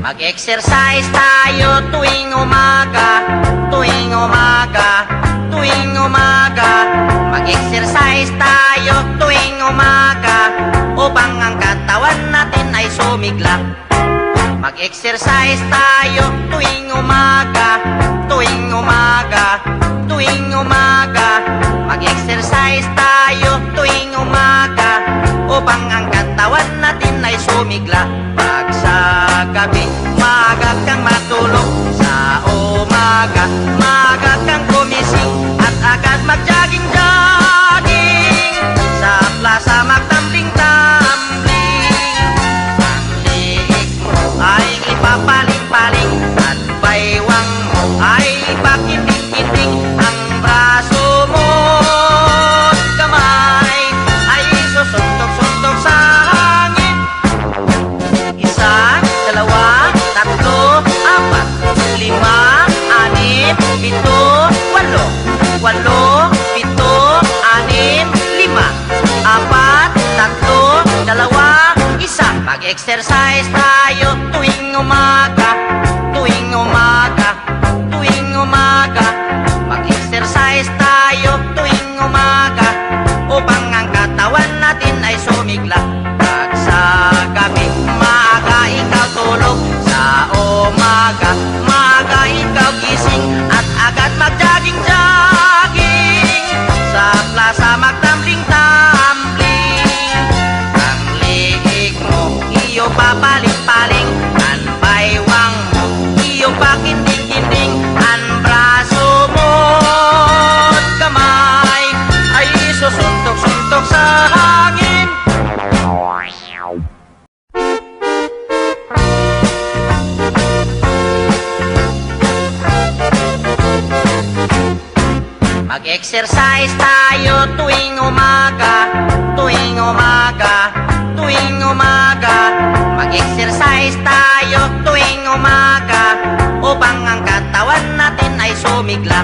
Mag-exercise tayo tuwing umaga, tuwing umaga, tuwing umaga. Mag-exercise tayo tuwing umaga upang ang katawan natin ay sumigla. Mag-exercise tayo tuwing umaga, tuwing umaga, tuwing umaga. Mag-exercise tayo tuwing umaga upang ang katawan natin ay sumigla. Pag sa gabi, maaga kang matulog, sa umaga, maaga kang gumising at agad mag-jogging-jogging sa plaza magtambling-tambling. Ang liig mo ay ipapaling-paling at baywang mo ay ipakiting-kiting. Ang braso mo at kamay ay susuntok-suntok sa hangin. Isa, dalawa, tatlo, apat, lima, anim, pito, walo. Walo, pito, anim, lima, apat, tatlo, dalawa, isa. Mag-exercise tayo tuwing umaga, tuwing umaga, tuwing umaga. Mag-exercise tayo tuwing umaga upang ang katawan natin ay sumigla. Pag sa gabi, maaga ikaw tulog, sa umaga, maaga ikaw gising at agad mag-jogging-jogging sa plaza magtambling-tambling. Ang liig mo, iyong papaling-paling, ang baywang mo, iyong pakinding-kinding. Ang braso mo at kamay ay susuntok-suntok sa hangin. Mag-exercise tayo tuwing umaga, tuwing umaga, tuwing umaga. Mag-exercise tayo tuwing umaga upang ang katawan natin ay sumigla.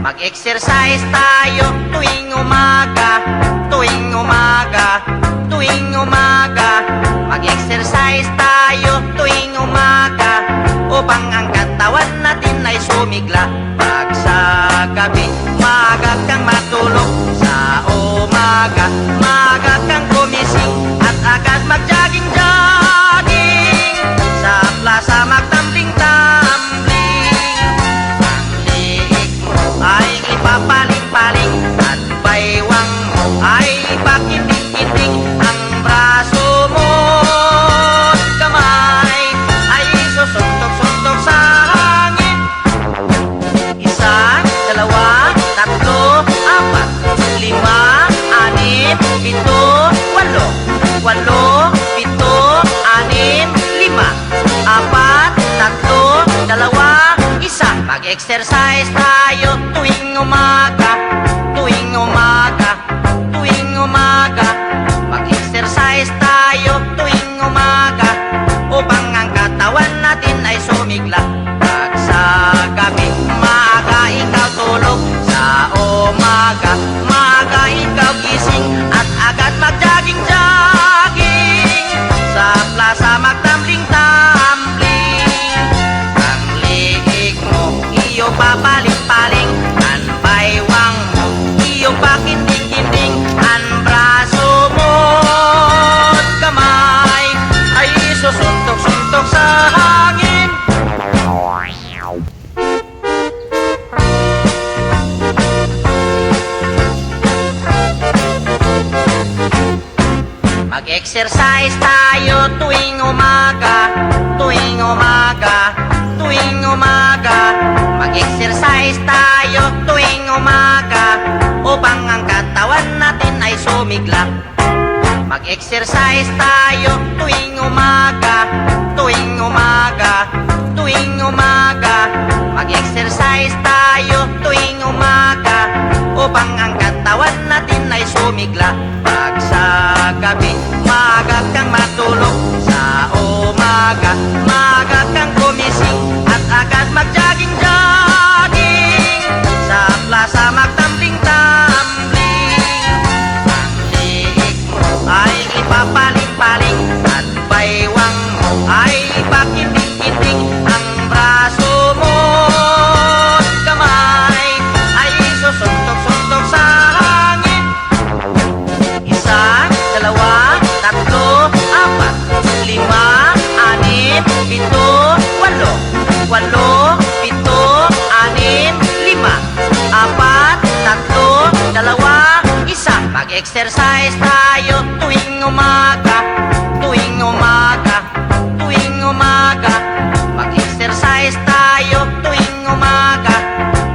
Mag-exercise tayo tuwing umaga, tuwing umaga, tuwing umaga. Mag-exercise tayo tuwing umaga upang ang katawan natin ay sumigla. Pag sa gabi, maaga kang matulog, sa umaga, maaga kang gumising at agad mag-jogging-jogging sa plaza magtambling-tambling. Ang liig mo ay ipapaling-paling at baywang mo ay ipakiting-kiting. Ang braso mo at kamay ay susuntok-suntok sa hangin. Isa, dalawa, tatlo, apat, lima, anim, pito, walo. Walo, pito, anim, lima, apat, tatlo, dalawa, isa. Mag-exercise tayo tuwing umaga, tuwing umaga, tuwing umaga. Mag-exercise tayo tuwing umaga upang ang katawan natin ay sumigla. Pag sa gabi, maaga ikaw tulog, sa umaga, maaga ikaw gising at agad mag-jogging-jogging sa plaza magtambling-tambling. Ang liig mo, iyong papaling-paling, ang baywang mo, iyong pakinding-kinding. Ang braso mo at kamay ay susuntok-suntok sa hangin. Mag-exercise tayo tuwing umaga, tuwing umaga, tuwing umaga. Mag-exercise tayo tuwing umaga upang ang katawan natin ay sumigla. Mag-exercise tayo tuwing umaga, tuwing umaga, tuwing umaga. Mag-exercise tayo tuwing umaga upang ang katawan natin ay sumigla. Pag sa gabi, maaga kang matulog, sa umaga, maaga kang gumising at agad mag-jogging-jogging sa plaza magtambling-tambling. Ang liig mo ay ipapaling-paling at baywang mo ay ipakinding. Mag-exercise tayo tuwing umaga, tuwing umaga, tuwing umaga. Mag-exercise tayo tuwing umaga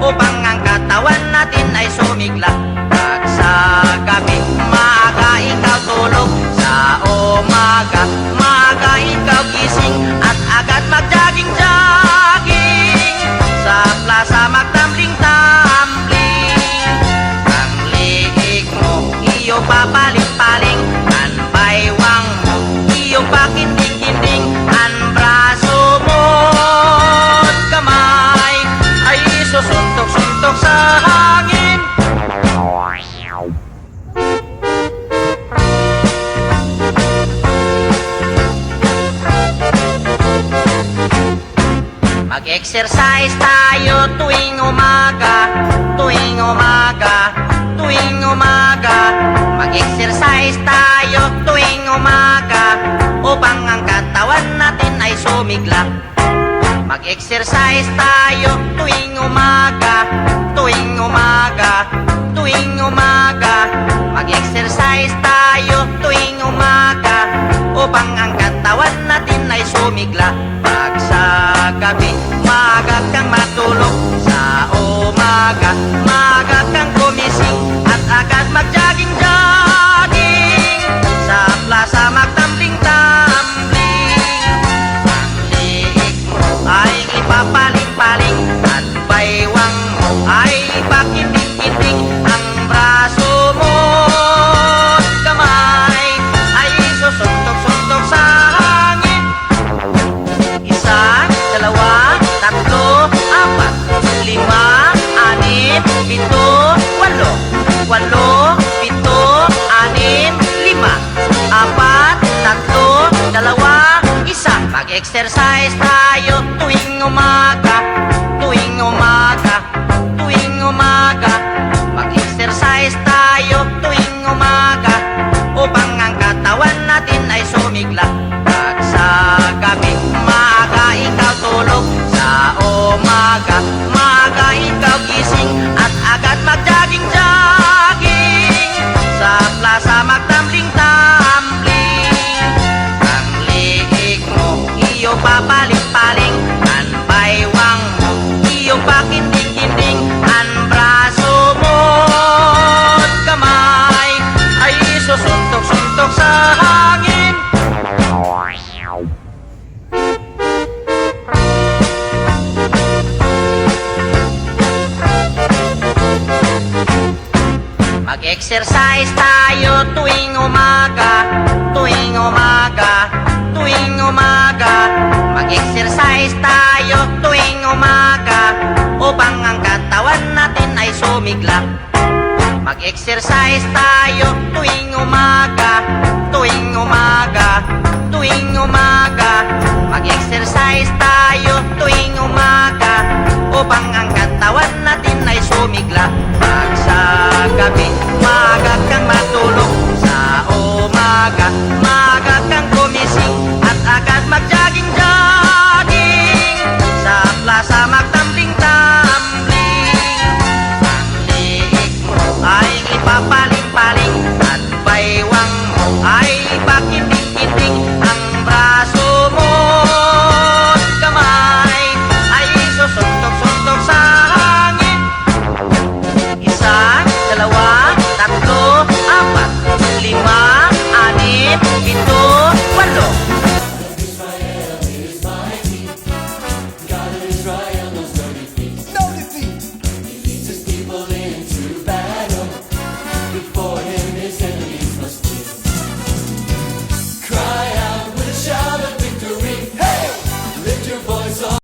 upang ang katawan natin ay sumigla. Pag sa gabi, maaga ikaw tulog. Sa umaga, maaga ikaw gising at agad mag-jogging-jogging. Sa plaza magtambling-tambling. Ang liig mo, iyong papaling-paling. Ang baywang mo, iyong pakinding-kinding. Ang braso mo at kamay ay susuntok-suntok sa hangin. Mag-exercise tayo tuwing umaga, tuwing umaga, tuwing umaga. Mag-exercise tayo tuwing umaga upang ang katawan natin ay sumigla. Mag-exercise tayo tuwing umaga, tuwing umaga, tuwing umaga. Mag-exercise tayo tuwing umaga upang ang katawan natin ay sumigla. Pag sa gabi, maaga kang matulog. Sa umaga, maaga kang gumising at agad mag-jogging-jogging. Sa plaza magtambling-tambling. Ang liig mo ay ipapaling-paling at baywang mo ay ipakinding-kinding. Ang braso mo at kamay ay susuntok-suntok sa hangin. Isa, dalawa, tatlo, apat, lima, anim, pito, walo. Walo, pito, anim, lima, apat, tatlo, dalawa, isa. Mag-exercise tayo tuwing umaga, tuwing umaga, tuwing umaga. Mag-exercise tayo tuwing umaga upang ang katawan natin ay sumigla. Pag sa gabi, maaga ikaw tulog. Sa umaga, maaga ikaw gising at agad mag-jogging-jogging. Sa plaza magtambling-tambling. Ang liig mo, iyong papaling-paling. Ang baywang mo, iyong pakinding-kinding. Ang braso mo at kamay ay susuntok-suntok sa hangin. Mag-exercise tayo tuwing umaga, tuwing umaga, tuwing umaga. Mag-exercise tayo tuwing umaga upang ang katawan natin ay sumigla. Mag-exercise tayo tuwing umaga, tuwing umaga, tuwing umaga. Mag-exercise tayo tuwing umaga upang ang katawan natin ay sumigla. Pag sa gabi,